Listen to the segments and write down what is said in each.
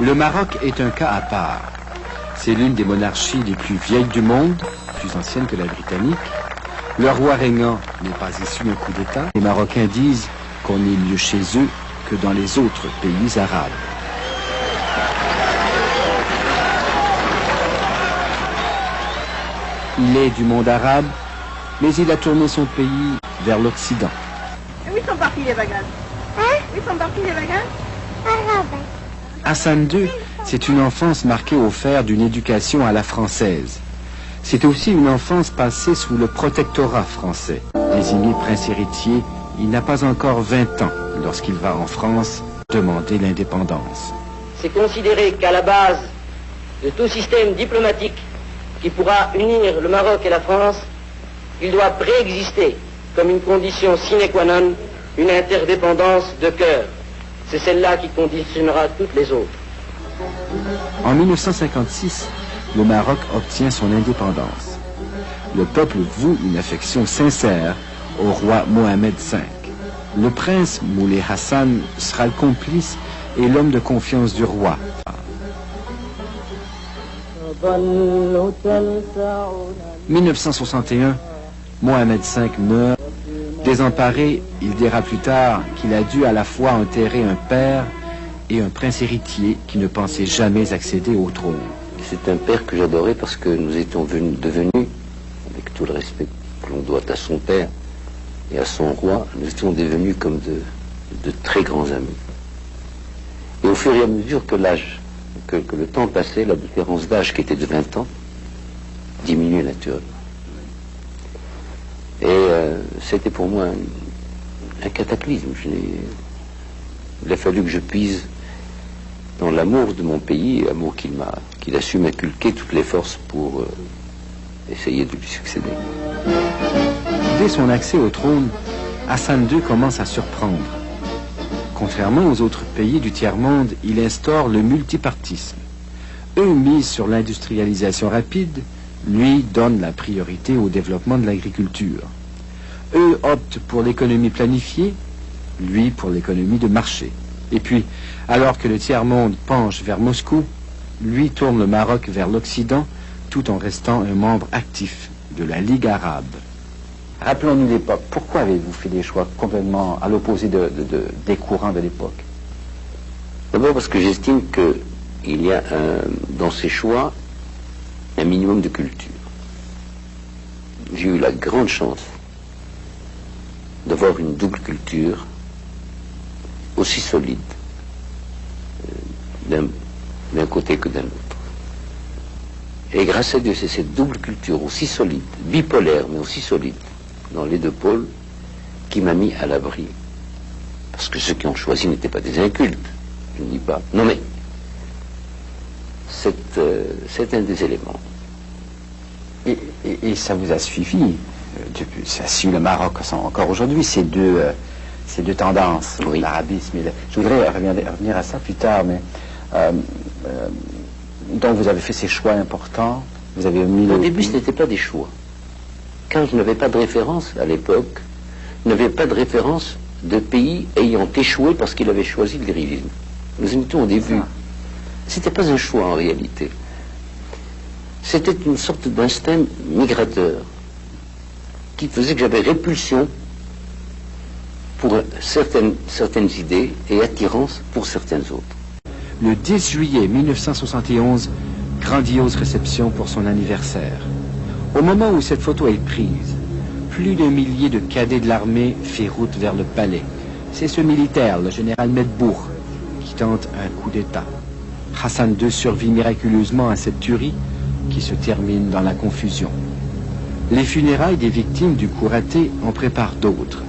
Le Maroc est un cas à part. C'est l'une des monarchies les plus vieilles du monde, plus ancienne que la britannique. Le roi régnant n'est pas issu d'un coup d'État. Les Marocains disent qu'on est mieux chez eux que dans les autres pays arabes. Il est du monde arabe, mais il a tourné son pays vers l'Occident. Où sont partis les bagages? Hein? Où sont partis les bagages? Arabe. Hassan II, c'est une enfance marquée au fer d'une éducation à la française. C'est aussi une enfance passée sous le protectorat français. Désigné prince héritier, il n'a pas encore 20 ans lorsqu'il va en France demander l'indépendance. C'est considéré qu'à la base de tout système diplomatique qui pourra unir le Maroc et la France, il doit préexister comme une condition sine qua non une interdépendance de cœur. C'est celle-là qui conditionnera toutes les autres. En 1956, le Maroc obtient son indépendance. Le peuple voue une affection sincère au roi Mohamed V. Le prince Moulay Hassan sera le complice et l'homme de confiance du roi. En 1961, Mohamed V meurt. Désemparé, il dira plus tard qu'il a dû à la fois enterrer un père et un prince héritier qui ne pensait jamais accéder au trône. C'est un père que j'adorais parce que nous étions devenus, avec tout le respect que l'on doit à son père et à son roi, nous étions devenus comme de très grands amis. Et au fur et à mesure que l'âge, que le temps passait, la différence d'âge qui était de 20 ans diminuait naturellement. Et c'était pour moi un cataclysme. Il a fallu que je puise dans l'amour de mon pays, amour qu'il a su m'inculquer toutes les forces pour essayer de lui succéder. Dès son accès au trône, Hassan II commence à surprendre. Contrairement aux autres pays du tiers-monde, il instaure le multipartisme. Eux misent sur l'industrialisation rapide, lui donne la priorité au développement de l'agriculture. Eux optent pour l'économie planifiée, lui pour l'économie de marché. Et puis, alors que le tiers-monde penche vers Moscou, lui tourne le Maroc vers l'Occident, tout en restant un membre actif de la Ligue arabe. Rappelons-nous l'époque. Pourquoi avez-vous fait des choix complètement à l'opposé des courants de l'époque? D'abord parce que j'estime qu'il y a dans ces choix un minimum de culture. J'ai eu la grande chance d'avoir une double culture aussi solide d'un côté que d'un autre. Et grâce à Dieu, c'est cette double culture aussi solide, bipolaire, mais aussi solide, dans les deux pôles, qui m'a mis à l'abri. Parce que ceux qui ont choisi n'étaient pas des incultes, je ne dis pas. Non mais, c'est un des éléments. Et ça vous a suivi, ça suit le Maroc encore aujourd'hui, ces deux tendances, oui. L'arabisme. Je voudrais revenir à ça plus tard, mais donc vous avez fait ces choix importants, vous avez mis... Au début, ce n'était pas des choix. Quand je n'avais pas de référence à l'époque, je n'avais pas de référence de pays ayant échoué parce qu'il avait choisi le dirigisme. Nous en étions au début. C'était pas un choix en réalité. C'était une sorte d'instinct migrateur qui faisait que j'avais répulsion pour certaines idées et attirance pour certaines autres. Le 10 juillet 1971, grandiose réception pour son anniversaire. Au moment où cette photo est prise, plus d'un millier de cadets de l'armée fait route vers le palais. C'est ce militaire, le général Medbourg, qui tente un coup d'État. Hassan II survit miraculeusement à cette tuerie qui se termine dans la confusion. Les funérailles des victimes du coup raté en préparent d'autres.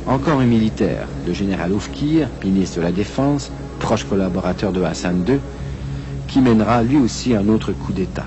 Encore un militaire, le général Oufkir, ministre de la Défense, proche collaborateur de Hassan II, qui mènera lui aussi un autre coup d'État.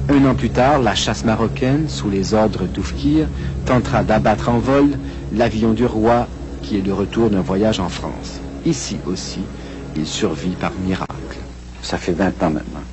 Un an plus tard, la chasse marocaine, sous les ordres d'Oufkir, tentera d'abattre en vol l'avion du roi qui est de retour d'un voyage en France. Ici aussi, il survit par miracle. Ça fait 20 ans maintenant.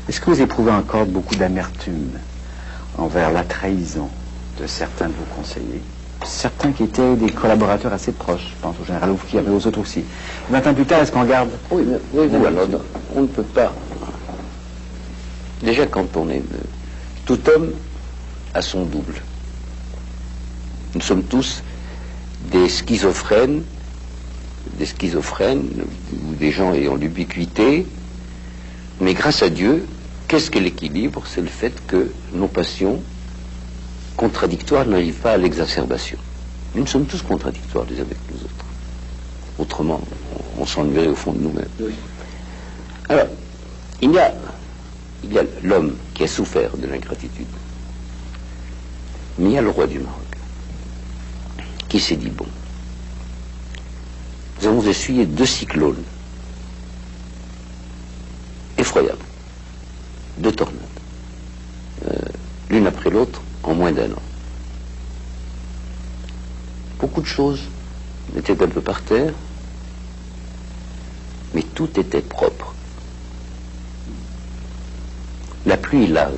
Est-ce que vous éprouvez encore beaucoup d'amertume envers la trahison de certains de vos conseillers? certains qui étaient des collaborateurs assez proches. Je pense au général Oufki, mais aux autres aussi. 20 ans plus tard, est-ce qu'on garde? Oui, mais voyez-vous, alors, on ne peut pas... Déjà, quand on est... Tout homme a son double. Nous sommes tous des schizophrènes ou des gens ayant l'ubiquité, mais grâce à Dieu, qu'est-ce que l'équilibre? C'est le fait que nos passions contradictoires n'arrivent pas à l'exacerbation. Nous sommes tous contradictoires les uns avec les autres. Autrement, on s'ennuierait au fond de nous-mêmes. Oui. Alors, il y a l'homme qui a souffert de l'ingratitude. Mais il y a le roi du Maroc qui s'est dit, bon, nous avons essuyé 2 cyclones effroyables, 2 tornades, l'une après l'autre en moins d'1 an. Beaucoup de choses étaient un peu par terre, mais tout était propre. La pluie lave.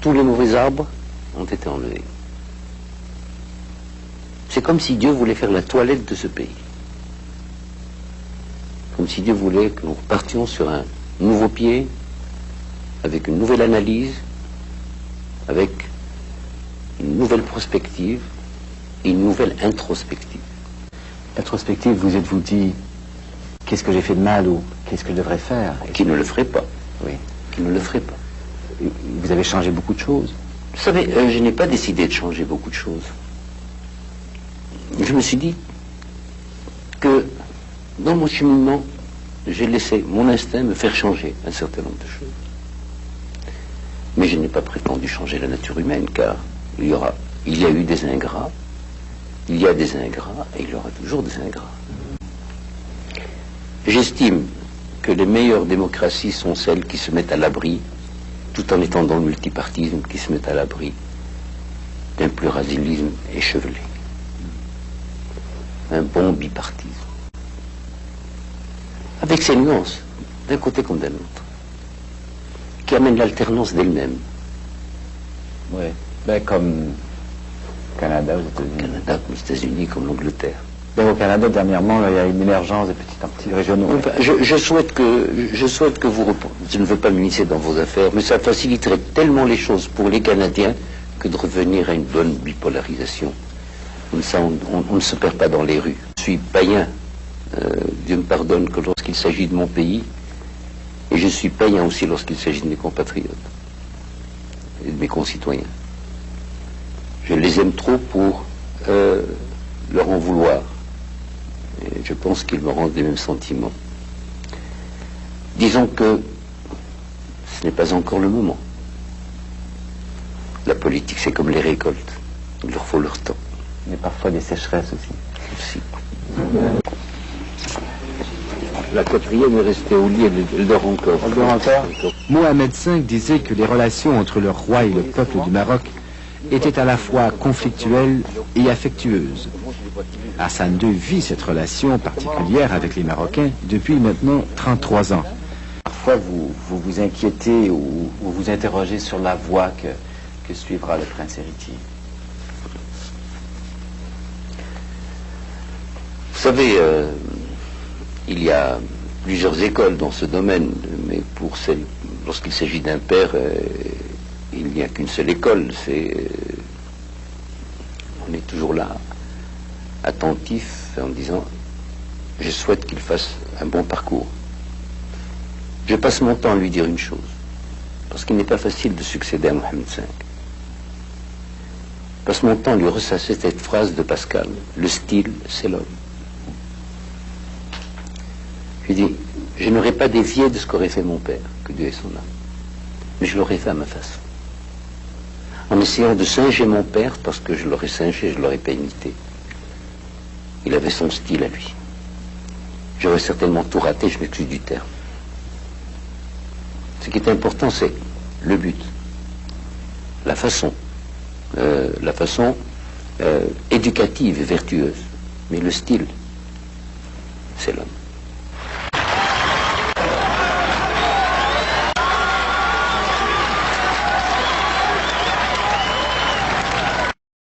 Tous les mauvais arbres ont été enlevés. C'est comme si Dieu voulait faire la toilette de ce pays. Comme si Dieu voulait que nous repartions sur un nouveau pied, avec une nouvelle analyse, avec une nouvelle prospective et une nouvelle introspective. Introspective, vous êtes-vous dit, qu'est-ce que j'ai fait de mal ou qu'est-ce que je devrais faire? Qui ne le ferait pas. Oui. Qui ne le ferait pas. Vous avez changé beaucoup de choses. Vous savez, je n'ai pas décidé de changer beaucoup de choses. Je me suis dit que dans mon cheminement, j'ai laissé mon instinct me faire changer un certain nombre de choses. Mais je n'ai pas prétendu changer la nature humaine, car il y a eu des ingrats, il y a des ingrats, et il y aura toujours des ingrats. J'estime que les meilleures démocraties sont celles qui se mettent à l'abri, tout en étant dans le multipartisme, qui se mettent à l'abri d'un pluralisme échevelé. Un bon bipartisme. Avec ses nuances, d'un côté comme d'un autre, qui amène l'alternance d'elle-même. Oui, ben, comme Canada aux États-Unis. Canada comme les États-Unis, comme l'Angleterre. Ben, au Canada, dernièrement, là, il y a une émergence de petits régionaux. Enfin, je souhaite que vous... Je ne veux pas m'initier dans vos affaires, mais ça faciliterait tellement les choses pour les Canadiens que de revenir à une bonne bipolarisation. Comme ça, on ne se perd pas dans les rues. Je suis païen, Dieu me pardonne, que lorsqu'il s'agit de mon pays, et je suis païen aussi lorsqu'il s'agit de mes compatriotes et de mes concitoyens. Je les aime trop pour leur en vouloir. Et je pense qu'ils me rendent les mêmes sentiments. Disons que ce n'est pas encore le moment. La politique, c'est comme les récoltes. Il leur faut leur temps. Mais parfois des sécheresses aussi. La 4e est restée au lit, elle dort encore. Elle dort encore. Mohamed V disait que les relations entre le roi et le peuple du Maroc étaient à la fois conflictuelles et affectueuses. Hassan II vit cette relation particulière avec les Marocains depuis maintenant 33 ans. Parfois, vous vous inquiétez ou vous interrogez sur la voie que suivra le prince héritier. Vous savez, il y a plusieurs écoles dans ce domaine, mais pour celle, lorsqu'il s'agit d'un père, il n'y a qu'une seule école. On est toujours là, attentif, en disant, je souhaite qu'il fasse un bon parcours. Je passe mon temps à lui dire une chose, parce qu'il n'est pas facile de succéder à Mohamed V. Je passe mon temps à lui ressasser cette phrase de Pascal, le style, c'est l'homme. Je dis, je n'aurais pas dévié de ce qu'aurait fait mon père, que Dieu ait son âme. Mais je l'aurais fait à ma façon. En essayant de singer mon père, parce que je l'aurais singé, je l'aurais pas imité. Il avait son style à lui. J'aurais certainement tout raté, je m'excuse du terme. Ce qui est important, c'est le but, la façon éducative et vertueuse. Mais le style, c'est l'homme.